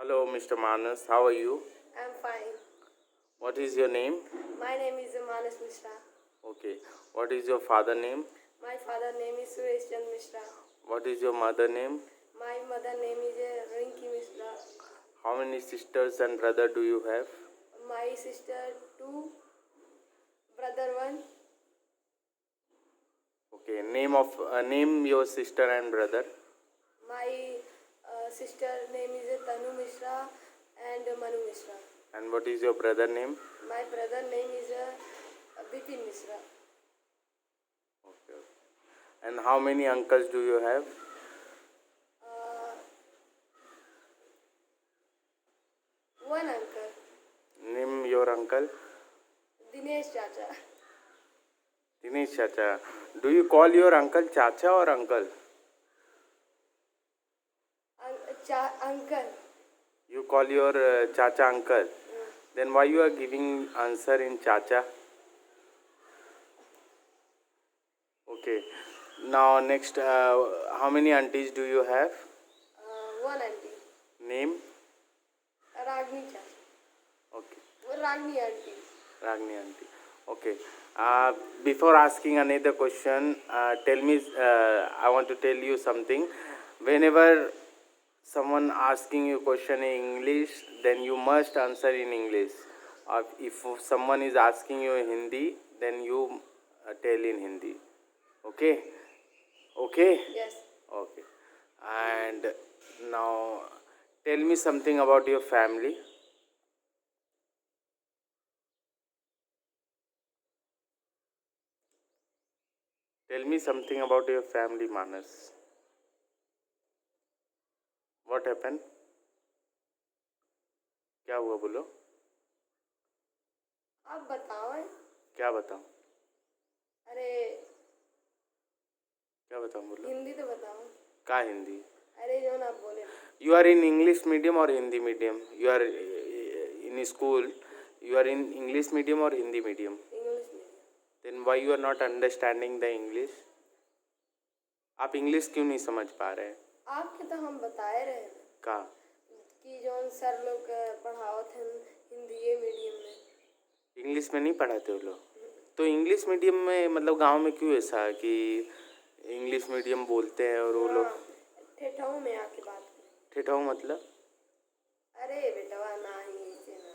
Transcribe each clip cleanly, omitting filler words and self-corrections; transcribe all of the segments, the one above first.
Hello, Mr. Manas. How are you? I'm fine. What is your name? My name is Manas Mishra. Okay. What is your father name? My father name is Suresh Chand Mishra. What is your mother name? My mother name is Rinki Mishra. How many sisters and brother do you have? My sister 2, brother 1. Okay. Name your sister and brother. My sister name is Tanu Mishra and Manu Mishra. And what is your brother name? My brother name is Bipin Mishra. Okay. And how many uncles do you have? One uncle, Name your uncle. Dinesh Chacha. Dinesh Chacha. Do you call your uncle Chacha or uncle? Uncle. You call your Chacha uncle. Then why you are giving answer in Chacha? Okay. Now next, how many aunties do you have? One auntie, Name? Ragni Chacha. Okay. Ragni auntie. Ragni auntie. Okay. Before asking another question, tell me. I want to tell you something. Whenever someone asking you question in English, then you must answer in English. If someone is asking you in Hindi, then you tell in Hindi. Okay. Okay. Yes. Okay. And now, tell me something about your family. Tell me something about your family, Manas. What happened? क्या हुआ बोलो? आप बताओ. क्या बताऊं? अरे क्या बताऊं बोलो? हिंदी तो बताओ. क्या हिंदी? अरे जो ना आप बोले. You are in English medium or Hindi medium? You are in school. You are in English medium or Hindi medium? English में. Then why you are not understanding the English? आप इंग्लिश क्यों नहीं समझ पा रहे हैं? आपके तो हम बताए रहे हैं का कि जौन सर लोग पढ़ावत हैं हिंदी मीडियम में. इंग्लिश में नहीं पढ़ाते हो लोग? तो इंग्लिश मीडियम में मतलब गांव में क्यों ऐसा है कि इंग्लिश मीडियम बोलते हैं और वो लोग ठेठाऊ में आके बात करें. ठेठाऊ मतलब? अरे बेटवा ना ही ऐसे ना.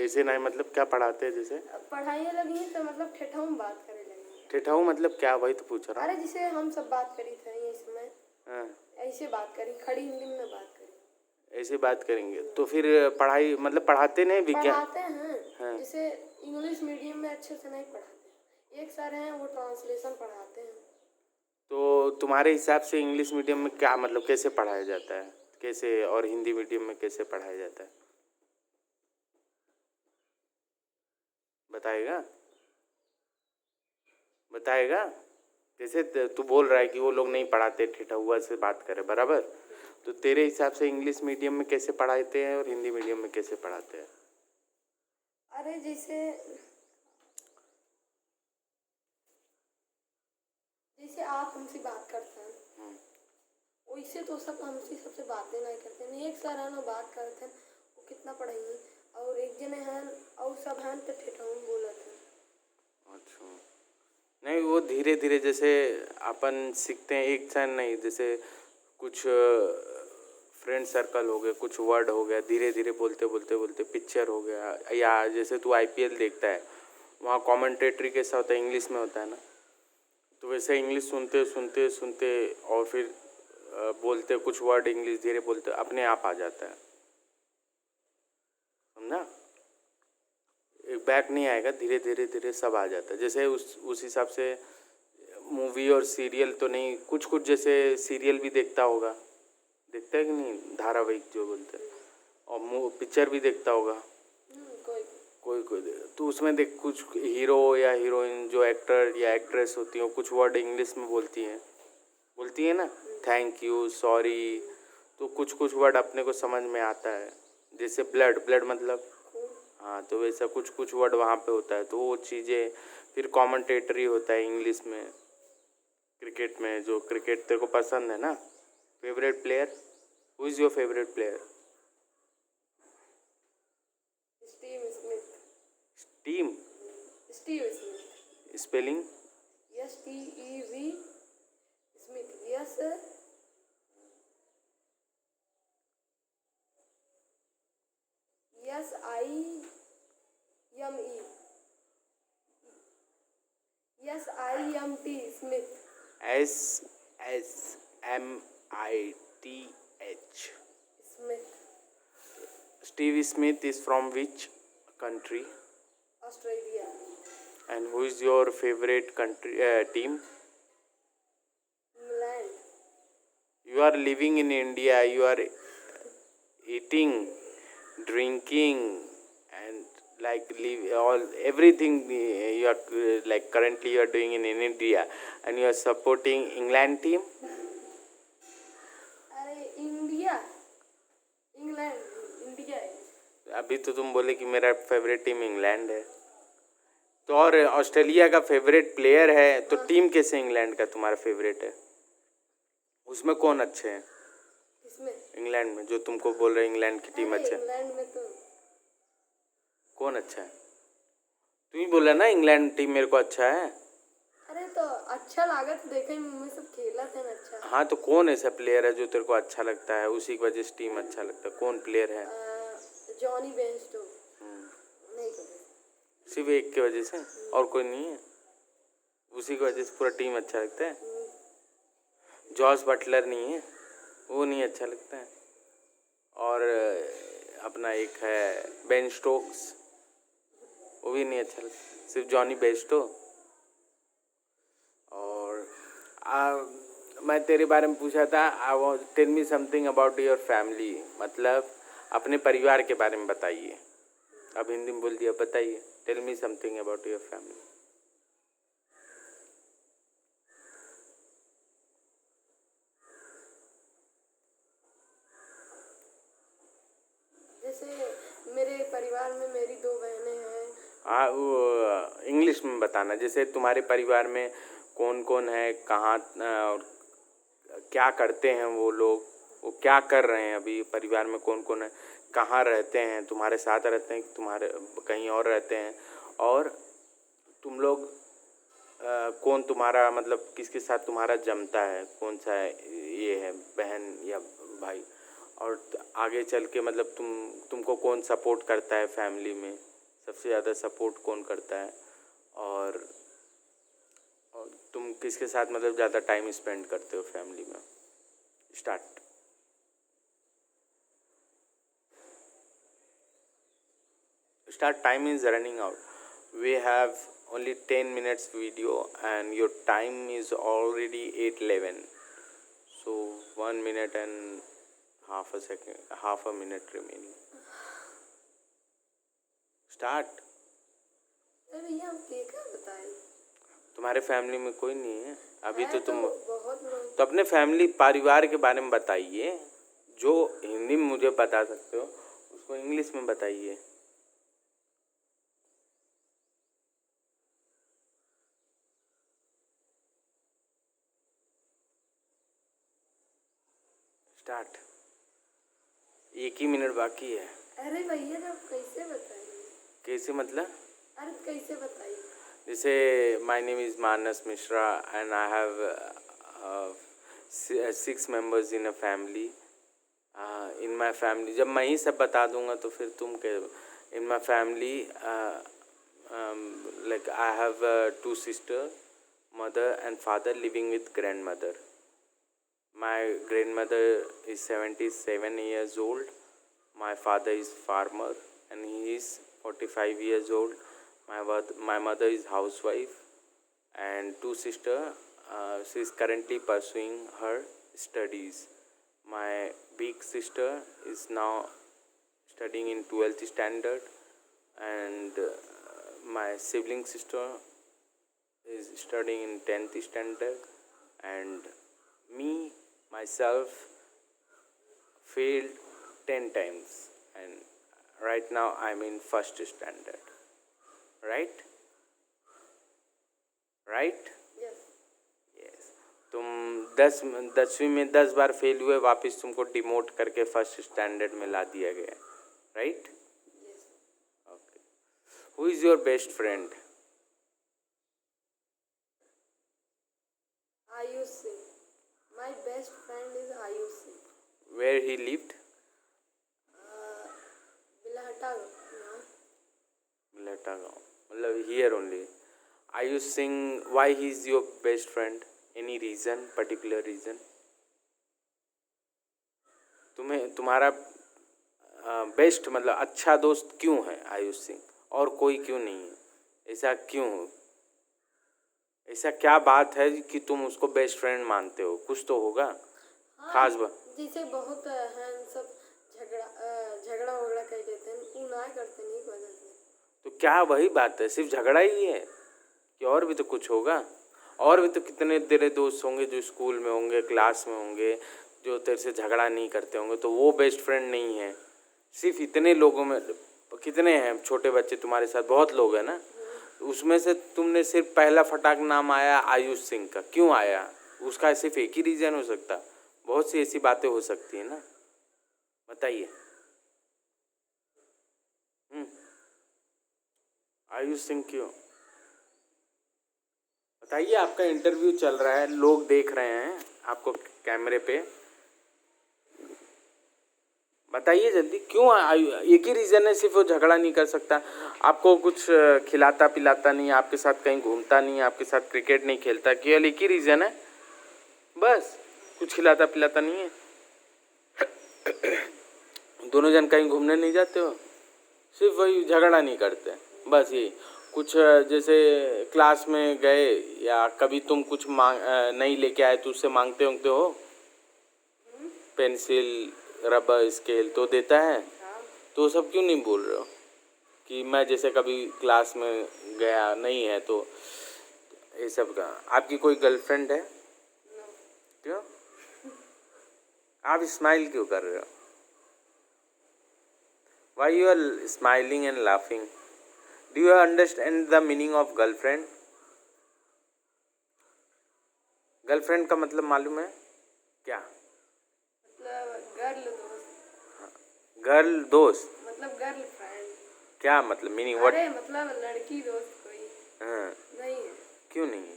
ऐसे नहीं मतलब क्या पढ़ाते हैं जैसे? अब पढ़ाई लगी तो मतलब ठेठाऊ में बात करे लगी. ठेठाऊ मतलब क्या, वही तो पूछ रहा हूँ. अरे जिसे हम सब बात करी थे ये समय. हाँ. ऐसे बात करी, खड़ी हिंदी में बात करी. ऐसे बात करेंगे तो फिर पढ़ाई मतलब पढ़ाते नहीं विज्ञान? पढ़ाते हैं. हाँ. जैसे इंग्लिश मीडियम में अच्छे से नहीं पढ़ाते. एक सर हैं वो ट्रांसलेशन पढ़ाते हैं. तो तुम्हारे हिसाब से इंग्लिश मीडियम में क्या मतलब कैसे पढ़ाया जाता है, कैसे, और हिंदी मीडियम में कैसे पढ़ाया जाता है? बताएगा? बताएगा? जैसे तू बोल रहा है कि वो लोग नहीं पढ़ाते, ठेठुआ से बात करे, बराबर? तो तेरे हिसाब से इंग्लिश मीडियम में कैसे पढ़ाते हैं और हिंदी मीडियम में कैसे पढ़ाते हैं? अरे जैसे आप हमसे बात करते हैं वैसे तो सब हमसे सबसे बातें नहीं करते हैं. एक सर है ना बात करते हैं वो कितना पढ़ाई और एक जने हैं और सब हैं तो ठेठाऊ में बोलते हैं. अच्छा. नहीं, वो धीरे धीरे जैसे अपन सीखते हैं, एक साथ नहीं. जैसे कुछ फ्रेंड सर्कल हो गए, कुछ वर्ड हो गया, धीरे धीरे बोलते बोलते बोलते पिक्चर हो गया, या जैसे तू IPL देखता है वहाँ कमेंटेटरी कैसा होता है, इंग्लिश में होता है ना, तो वैसे इंग्लिश सुनते सुनते सुनते और फिर बोलते कुछ वर्ड इंग्लिश धीरे बोलते अपने आप आ जाता है. समझा? एक बैक नहीं आएगा, धीरे धीरे धीरे सब आ जाता है. जैसे उस हिसाब से मूवी और सीरियल तो नहीं, कुछ कुछ जैसे सीरियल भी देखता होगा, देखता है कि नहीं, धारावाहिक जो बोलते हैं, और पिक्चर भी देखता होगा कोई कोई. तो उसमें देख कुछ हीरो या हीरोइन जो एक्टर या एक्ट्रेस होती हैं कुछ वर्ड इंग्लिश में बोलती है ना, थैंक यू, सॉरी. तो कुछ कुछ वर्ड अपने को समझ में आता है. जैसे ब्लड मतलब, हाँ, तो वैसा कुछ कुछ वर्ड वहाँ पे होता है. तो वो चीज़ें फिर कमेंटेटरी होता है इंग्लिश में. क्रिकेट में, जो क्रिकेट तेरे को पसंद है ना, favourite player Who is your favorite player? Steve Smith. Team Steve Smith. spelling STEV Smith. Yes. SIME. SIMT Smith. SSMITH. Smith. Steve Smith is from which country? Australia. And who is your favorite country team? England. You are living in India. You are eating, drinking, and like live all everything you are like currently you are doing in India, and you are supporting England team. अरे India England India है. अभी तो तुम बोले कि मेरा favourite team England है, तो और ऑस्ट्रेलिया का फेवरेट प्लेयर है, तो टीम कैसे इंग्लैंड का तुम्हारा फेवरेट है? उसमें कौन अच्छे हैं इसमें इंग्लैंड में, जो तुमको बोल रहे इंग्लैंड की टीम अरे अच्छा है? इंग्लैंड में तो कौन अच्छा है? तुम ही बोला ना इंग्लैंड टीम मेरे को अच्छा है. अरे तो अच्छा लागत देखे में सब खेला थे ना अच्छा. हाँ, तो कौन ऐसा प्लेयर है जो तेरे को अच्छा लगता है, उसी की वजह से टीम अच्छा लगता है? कौन प्लेयर है? जॉनी बेंस्टो. नहीं पता. सिर्फ एक की वजह से, और कोई नहीं है? उसी की वजह से पूरा टीम अच्छा लगता है? जॉस बटलर नहीं है, वो नहीं अच्छा लगता है? और अपना एक है बेन स्टोक्स, वो भी नहीं अच्छा लगता, सिर्फ जॉनी बेस्टो. और मैं तेरे बारे में पूछा था, tell me something about your family, मतलब अपने परिवार के बारे में बताइए. अब हिंदी में बोल दिया, बताइए. Tell me something about your family. जैसे मेरे परिवार में मेरी 2 बहनें हैं. हाँ, वो इंग्लिश में बताना. जैसे तुम्हारे परिवार में कौन कौन है, कहाँ और क्या करते हैं वो लोग, वो क्या कर रहे हैं अभी, परिवार में कौन कौन है, कहाँ रहते हैं, तुम्हारे साथ रहते हैं कि तुम्हारे कहीं और रहते हैं, और तुम लोग कौन तुम्हारा मतलब किसके साथ तुम्हारा जमता है, कौन सा ये है बहन या भाई, और आगे चल के मतलब तुमको कौन सपोर्ट करता है फैमिली में, सबसे ज़्यादा सपोर्ट कौन करता है, और तुम किसके साथ मतलब ज़्यादा टाइम स्पेंड करते हो फैमिली में? Start. Time is running out. We have only 10 minutes video and your time is already 8:11. So 1 minute and half a minute remaining. Start. अरे भैया हम क्या बताएं. तुम्हारे फैमिली में कोई नहीं है अभी? तो तुम बहुत लोग. तो अपने फैमिली परिवार के बारे में बताइए. जो हिंदी में मुझे बता सकते हो उसको इंग्लिश में बताइए. स्टार्ट. 1 ही मिनट बाकी है. अरे भैया जब कैसे बताइए? कैसे मतलब? अरे कैसे बताइए? जैसे my name is Manas Mishra and I have 6 members in a family. In my family जब मैं ही सब बता दूंगा तो फिर तुम क्या? In my family like I have 2 sisters, mother and father living with grandmother. My grandmother is 77 years old. My father is farmer and he is 45 years old. My mother is housewife and 2 sisters. She is currently pursuing her studies. My big sister is now studying in 12th standard and my sibling sister is studying in 10th standard, and me myself failed 10 times and right now I'm in 1st standard. Right? Yes. Yes. तुम 10वीं में 10 बार fail हुए, वापस तुमको demote करके first standard में ला दिया गया, right? Yes. Okay. Who is your best friend? Ayush Singh. My best friend is Ayush Singh. Where he lived? Bilhata यहाँ. लेटा गाँव, मतलब here only. Ayush Singh, why he is your best friend? Any reason, particular reason? तुम्हारा best मतलब अच्छा दोस्त क्यों है आयुष सिंह, और कोई क्यों नहीं है? ऐसा क्यों? ऐसा क्या बात है कि तुम उसको बेस्ट फ्रेंड मानते हो? कुछ तो होगा खास बात। जैसे बहुत हैं सब झगड़ा वगड़ा कर देते हैं, वो ना करते नहीं की वजह से। तो क्या वही बात है, सिर्फ झगड़ा ही है कि और भी तो कुछ होगा? और भी तो कितने तेरे दोस्त होंगे जो स्कूल में होंगे, क्लास में होंगे, जो तेरे से झगड़ा नहीं करते होंगे, तो वो बेस्ट फ्रेंड नहीं है? सिर्फ इतने लोगों में कितने हैं छोटे बच्चे तुम्हारे साथ? बहुत लोग हैं ना, उसमें से तुमने सिर्फ पहला फटाक नाम आया आयुष सिंह का, क्यों आया? उसका सिर्फ एक ही रीज़न हो सकता? बहुत सी ऐसी बातें हो सकती है ना, बताइए। आयुष सिंह क्यों? बताइए, आपका इंटरव्यू चल रहा है, लोग देख रहे हैं आपको कैमरे पे, बताइए जल्दी क्यों? एक ही रीज़न है सिर्फ, वो झगड़ा नहीं कर सकता, आपको कुछ खिलाता पिलाता नहीं, आपके साथ कहीं घूमता नहीं, आपके साथ क्रिकेट नहीं खेलता, केवल एक ही रीज़न है बस, कुछ खिलाता पिलाता नहीं है? दोनों जन कहीं घूमने नहीं जाते हो? सिर्फ वही झगड़ा नहीं करते, बस यही। कुछ जैसे क्लास में गए या कभी तुम कुछ नहीं लेके आए तो उससे मांगते होंगे हो, पेंसिल रबर स्केल तो देता है, तो सब क्यों नहीं बोल रहे हो कि मैं जैसे कभी क्लास में गया नहीं है तो ये सब का? आपकी कोई गर्लफ्रेंड है? क्यों? आप स्माइल क्यों कर रहे हो? Why you are smiling and laughing? Do you understand the meaning of girlfriend? Girlfriend का मतलब मालूम है क्या? मतलब गर्ल दोस्त। गर्ल दोस्त मतलब गर्ल फ्रेंड। क्या मतलब मीनिंग? व्हाट? अरे मतलब लड़की दोस्त कोई हाँ, नहीं है। क्यों नहीं है?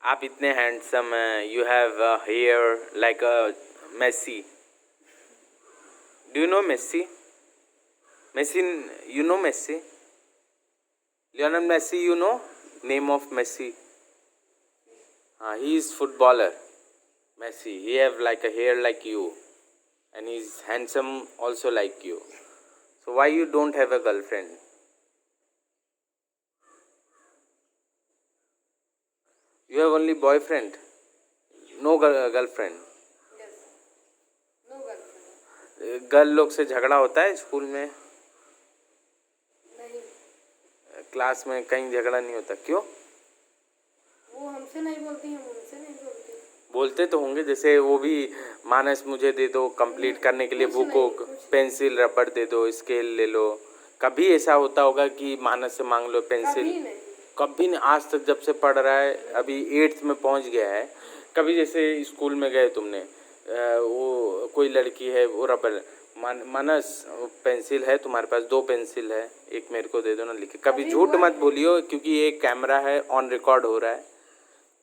आप इतने हैंडसम हैं, you have hair like a Messi. Do you know Messi? Messi, you know Messi? Lionel Messi, you know name of Messi? He is footballer. Messi. He have like a hair like you, and he's handsome also like you. So why you don't have a girlfriend? You have only boyfriend, no girlfriend. Yes, no girlfriend. Girl लोग से झगड़ा होता है school में, नहीं, class में कहीं झगड़ा नहीं होता? क्यों? वो हमसे नहीं बोलती, हम उनसे नहीं बोलते। बोलते तो होंगे, जैसे वो भी मानस मुझे दे दो कंप्लीट करने के लिए कुछ बुक नहीं, को, कुछ पेंसिल रबड़ दे दो, स्केल ले लो। कभी ऐसा होता होगा कि मानस से मांग लो पेंसिल? कभी नहीं। कभी नहीं, आज तक जब से पढ़ रहा है, अभी 8th में पहुंच गया है, कभी जैसे स्कूल में गए तुमने, वो कोई लड़की है, वो रबड़, मानस पेंसिल है तुम्हारे पास? 2 पेंसिल है, एक मेरे को दे दो ना लिख के। कभी कभी झूठ हुआ मत नहीं। बोलियो, क्योंकि ये कैमरा है, ऑन रिकॉर्ड हो रहा है,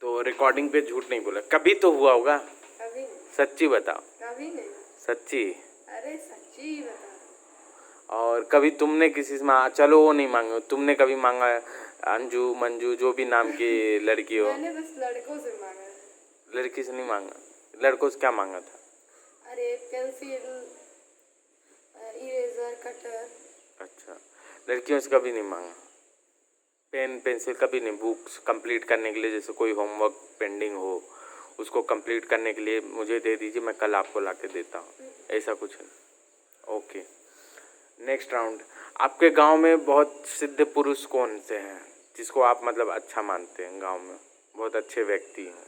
तो रिकॉर्डिंग पे झूठ नहीं बोला। कभी तो हुआ होगा, कभी नहीं, सच्ची बताओ, कभी नहीं। सच्ची। अरे सच्ची बता। और कभी तुमने किसी से चलो वो नहीं मांगा, तुमने कभी मांगा अंजू मंजू जो भी नाम की लड़की हो? मैंने बस लड़कों से मांगा है। लड़की से नहीं मांगा? लड़कों से क्या मांगा था? अरे पेंसिल, इरेजर, कटर। अच्छा, लड़कियों से कभी नहीं मांगा? पेन पेंसिल कभी नहीं? बुक्स कंप्लीट करने के लिए, जैसे कोई होमवर्क पेंडिंग हो उसको कंप्लीट करने के लिए मुझे दे दीजिए, मैं कल आपको ला के देता हूँ, ऐसा कुछ नहीं? Okay, next round. आपके गांव में बहुत सिद्ध पुरुष कौन से हैं जिसको आप मतलब अच्छा मानते हैं, गांव में बहुत अच्छे व्यक्ति हैं,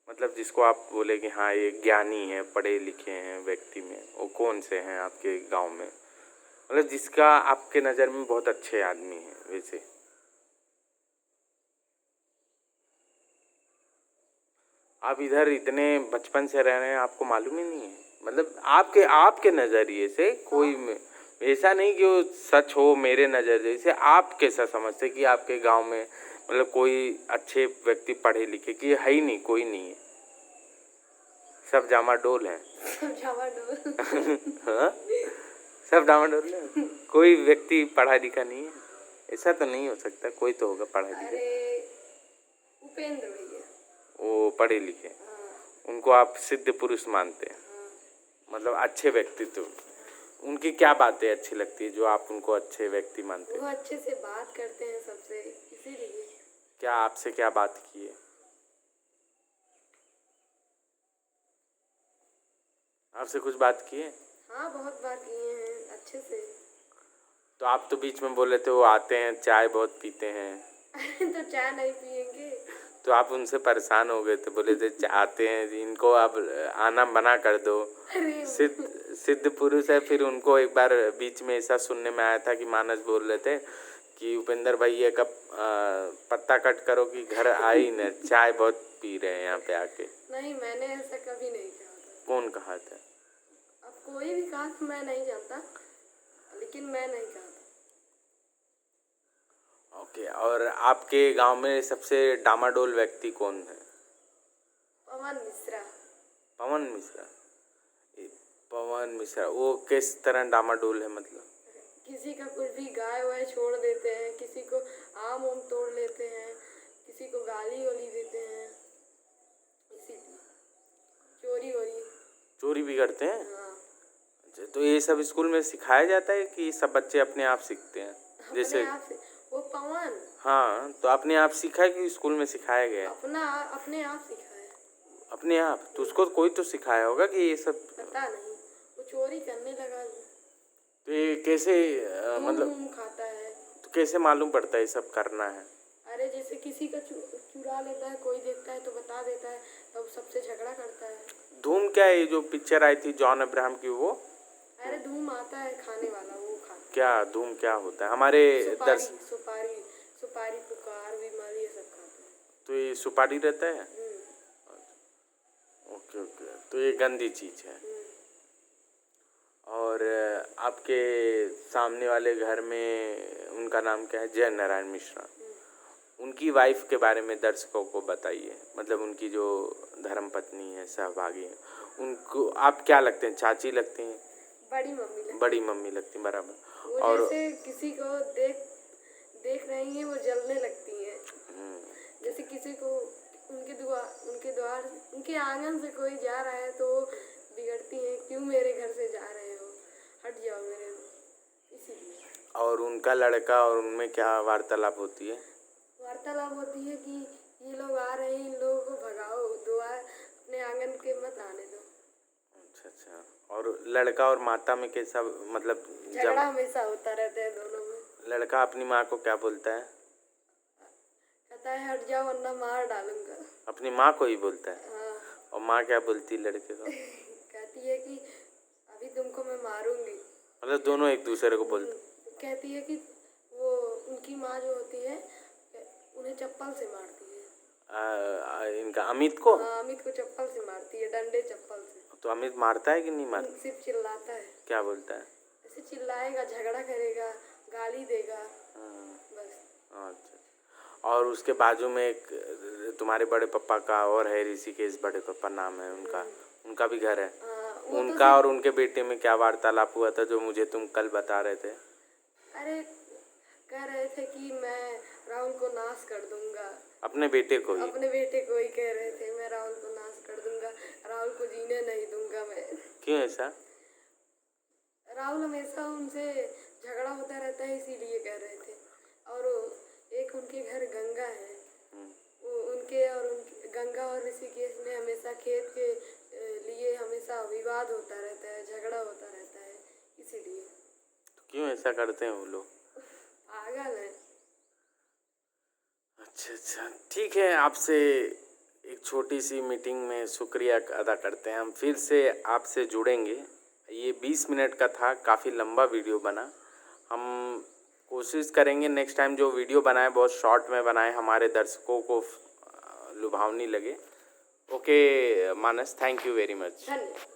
मतलब जिसको आप बोले कि हाँ ये ज्ञानी है, पढ़े लिखे हैं व्यक्ति में, वो कौन से हैं आपके गांव में? मतलब जिसका आपके नज़र में बहुत अच्छे आदमी हैं वैसे? आप इधर इतने बचपन से रह रहे हैं, आपको मालूम ही नहीं है? मतलब आपके नज़रिए से कोई ऐसा नहीं कि वो सच हो मेरे नज़रिए से, आप कैसा समझते कि आपके गांव में मतलब कोई अच्छे व्यक्ति पढ़े लिखे कि है ही नहीं, कोई नहीं है, सब डामाडोल हैं? सब डामाडोल। हाँ, सब डामाडोल है, कोई व्यक्ति पढ़ा लिखा नहीं है? ऐसा तो नहीं हो सकता, कोई तो होगा पढ़ा लिखा। अरे उपेंद्र भैया, वो पढ़े लिखे, हाँ उनको आप सिद्ध पुरुष मानते हैं, हाँ। मतलब अच्छे व्यक्तित्व। उनकी क्या बातें अच्छी लगती है जो आप उनको अच्छे व्यक्ति मानते वो हैं? अच्छे से बात करते हैं सबसे, इसीलिए। क्या आपसे क्या बात की है? आपसे कुछ बात की है? हाँ बहुत बात किए हैं अच्छे से। तो आप तो बीच में बोले थे वो आते हैं चाय बहुत पीते हैं, अरे तो चाय नहीं पियेंगे? तो आप उनसे परेशान हो गए थे, बोले थे आते हैं इनको आप आना मना कर दो, अरे सिद्ध पुरुष है। फिर उनको एक बार बीच में ऐसा सुनने में आया था कि मानस बोल रहे थे कि उपेंद्र भैया का पत्ता कट करो कि घर आई न, चाय बहुत पी रहे हैं यहाँ पे आके। नहीं, मैंने ऐसा कभी नहीं कहा था। कौन कहा था? अब कोई भी कहा तो मैं नहीं जानता, लेकिन मैं नहीं कहा था। ओके, और आपके गांव में सबसे डामाडोल व्यक्ति कौन है? पवन मिश्रा। पवन मिश्रा? पवन मिश्रा वो किस तरह डामाडोल है? मतलब किसी का कुछ भी गाय वाय छोड़ देते हैं, किसी को आम उम तोड़ लेते हैं, किसी को गाली वाली देते हैं, इसीलिए चोरी भी करते हैं? हाँ। अच्छा, तो ये सब स्कूल में सिखाया जाता है कि सब बच्चे अपने आप सीखते हैं? जैसे अपने आप से वो पवन हाँ, तो अपने आप सीखा है कि स्कूल में सिखाया गया है? अपने आप सीखा है। अपने आप? तो उसको कोई तो सिखाया होगा कि ये सब? पता नहीं, वो चोरी करने लगा। तो ये कैसे मतलब घूम खाता है। तो कैसे मालूम पड़ता है ये सब करना है? अरे जैसे किसी का चुरा लेता है, कोई देखता है तो बता देता है, तब सबसे झगड़ा करता है। धूम क्या है? ये जो पिक्चर आई थी जॉन अब्राहम की वो? अरे धूम आता है खाने वाला, वो खाता है। क्या धूम क्या होता है? हमारे सुपारी सुपारी पुकार बीमारी ये सब खाता है। तो ये सुपारी रहता है? ओके ओके, तो ये गंदी चीज़ है। और आपके सामने वाले घर में उनका नाम क्या है? जय नारायण मिश्रा। उनकी वाइफ के बारे में दर्शकों को बताइए, मतलब उनकी जो धर्म पत्नी है, सहभागी है, उनको आप क्या लगते हैं? चाची लगती हैं? बड़ी मम्मी लगती हैं, बराबर। वो और जैसे किसी को देख रही हैं वो जलने लगती हैं। जैसे किसी को उनके आंगन से कोई जा रहा है तो बिगड़ती हैं, क्यों मेरे घर से जा रहे हो, हट जाओ मेरे, इसीलिए। और उनका लड़का और उनमें क्या वार्तालाप होती है? वार्तालाप होती है कि ये लोग आ रहे हैं, इन लोगों को भगाओ, अपने आंगन के मत आने दो। अच्छा अच्छा, और लड़का और माता में कैसा मतलब झगड़ा हमेशा होता रहता है दोनों में। लड़का अपनी माँ को क्या बोलता है? कहता है हट जाओ वरना मार डालूंगा। अपनी माँ को ही बोलता है? हाँ। और माँ क्या बोलती है लड़के को? कहती है कि अभी तुमको मैं मारूंगी। मतलब दोनों एक दूसरे को बोलते? कहती है कि वो उनकी माँ जो होती है उन्हें चप्पल से मारती है। इनका अमित को? हाँ, अमित को चप्पल से मारती है, डंडे चप्पल से। तो अमित मारता है कि नहीं मारता? सिर्फ चिल्लाता है। क्या बोलता है? ऐसे चिल्लाएगा, झगड़ा करेगा, गाली देगा, बस। अच्छा, और उसके बाजू में एक तुम्हारे बड़े पापा का और है, ऋषिकेश बड़े पापा नाम है उनका भी घर है। उनका और उनके बेटे में क्या वार्तालाप हुआ था जो मुझे तुम कल बता रहे थे? अरे कह रहे थे कि मैं राहुल को नाश कर दूंगा। अपने बेटे को ही? अपने बेटे को ही कह रहे थे, मैं राहुल को नाश कर दूंगा, राहुल को जीने नहीं दूंगा मैं। क्यों ऐसा? राहुल हमेशा उनसे झगड़ा होता रहता है, इसीलिए कह रहे थे। और एक उनके घर गंगा है, गंगा और ऋषिकेश में हमेशा खेत के लिए हमेशा विवाद होता रहता है, झगड़ा होता रहता है, इसीलिए। तो क्यों ऐसा करते हैं वो लोग? पागल है। अच्छा, ठीक है। आपसे एक छोटी सी मीटिंग में शुक्रिया अदा करते हैं। हम फिर से आपसे जुड़ेंगे। ये 20 मिनट का था, काफ़ी लंबा वीडियो बना। हम कोशिश करेंगे नेक्स्ट टाइम जो वीडियो बनाए बहुत शॉर्ट में बनाए, हमारे दर्शकों को लुभावनी लगे। Okay Manas, thank you very much. धन्यवाद।